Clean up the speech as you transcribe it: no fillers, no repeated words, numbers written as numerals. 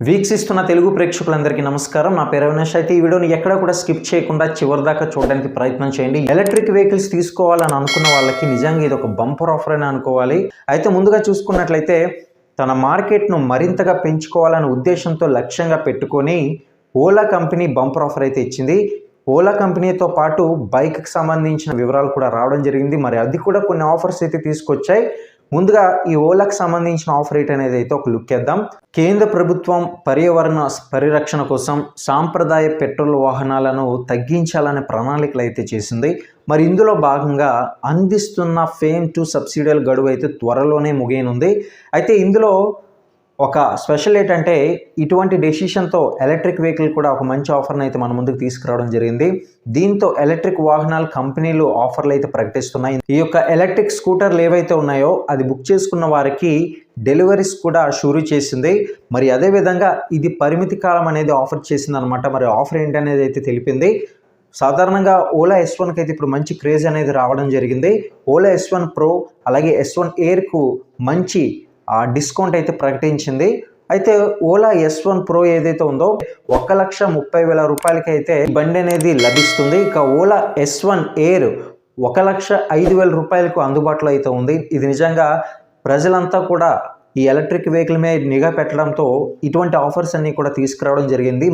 వీక్షిస్తున్న తెలుగు ప్రేక్షకులందరికీ నమస్కారం. నా పేరు అవినాష్. అయితే ఈ వీడియోని ఎక్కడ కూడా స్కిప్ చేయకుండా చివరి దాకా చూడడానికి ప్రయత్నం చేయండి. ఎలక్ట్రిక్ వెహికల్స్ తీసుకోవాలని అనుకున్న వాళ్ళకి నిజంగా ఇది ఒక బంపర్ ఆఫర్ అని అనుకోవాలి. అయితే ముందుగా చూసుకున్నట్లయితే తన మార్కెట్ను మరింతగా పెంచుకోవాలనే ఉద్దేశంతో లక్ష్యంగా పెట్టుకొని ఓలా కంపెనీ బంపర్ ఆఫర్ అయితే ఇచ్చింది. ఓలా కంపెనీతో పాటు బైక్కి సంబంధించిన వివరాలు కూడా రావడం జరిగింది. మరి అది కూడా కొన్ని ఆఫర్స్ అయితే తీసుకొచ్చాయి. ముందుగా ఈ ఓలాకి సంబంధించిన ఆఫర్ రేట్ అనేది అయితే ఒక లుక్ వేద్దాం. కేంద్ర ప్రభుత్వం పర్యావరణ పరిరక్షణ కోసం సాంప్రదాయ పెట్రోల్ వాహనాలను తగ్గించాలనే ప్రణాళికలు అయితే చేసింది. మరి ఇందులో భాగంగా అందిస్తున్న ఫేమ్ 2 సబ్సిడీల గడువు అయితే త్వరలోనే ముగియనుంది. అయితే ఇందులో ఒక స్పెషల్ ఏంటంటే ఇటువంటి డెసిషన్తో ఎలక్ట్రిక్ వెహికల్ కూడా ఒక మంచి ఆఫర్ని అయితే మన ముందుకు తీసుకురావడం జరిగింది. దీంతో ఎలక్ట్రిక్ వాహనాల కంపెనీలు ఆఫర్లు అయితే ప్రకటిస్తున్నాయి. ఈ యొక్క ఎలక్ట్రిక్ స్కూటర్లు ఏవైతే ఉన్నాయో అది బుక్ చేసుకున్న వారికి డెలివరీస్ కూడా షురూ చేసింది. మరి అదేవిధంగా ఇది పరిమితి కాలం అనేది ఆఫర్ చేసింది అనమాట. మరి ఆఫర్ ఏంటనేది అయితే తెలిపింది. సాధారణంగా ఓలా S1కి అయితే ఇప్పుడు మంచి క్రేజ్ అనేది రావడం జరిగింది. ఓలా S1 Pro అలాగే S1 Airకు మంచి డిస్కౌంట్ అయితే ప్రకటించింది. అయితే ఓలా S1 Pro ఏదైతే ఉందో 1,30,000 రూపాయలకి అయితే బండి అనేది లభిస్తుంది. ఇక ఓలా S1 Air 1,05,000 రూపాయలకు అందుబాటులో అయితే ఉంది. ఇది నిజంగా ప్రజలంతా కూడా ఈ ఎలక్ట్రిక్ వెహికల్ మీద నిఘా పెట్టడంతో ఇటువంటి ఆఫర్స్ అన్ని కూడా తీసుకురావడం జరిగింది.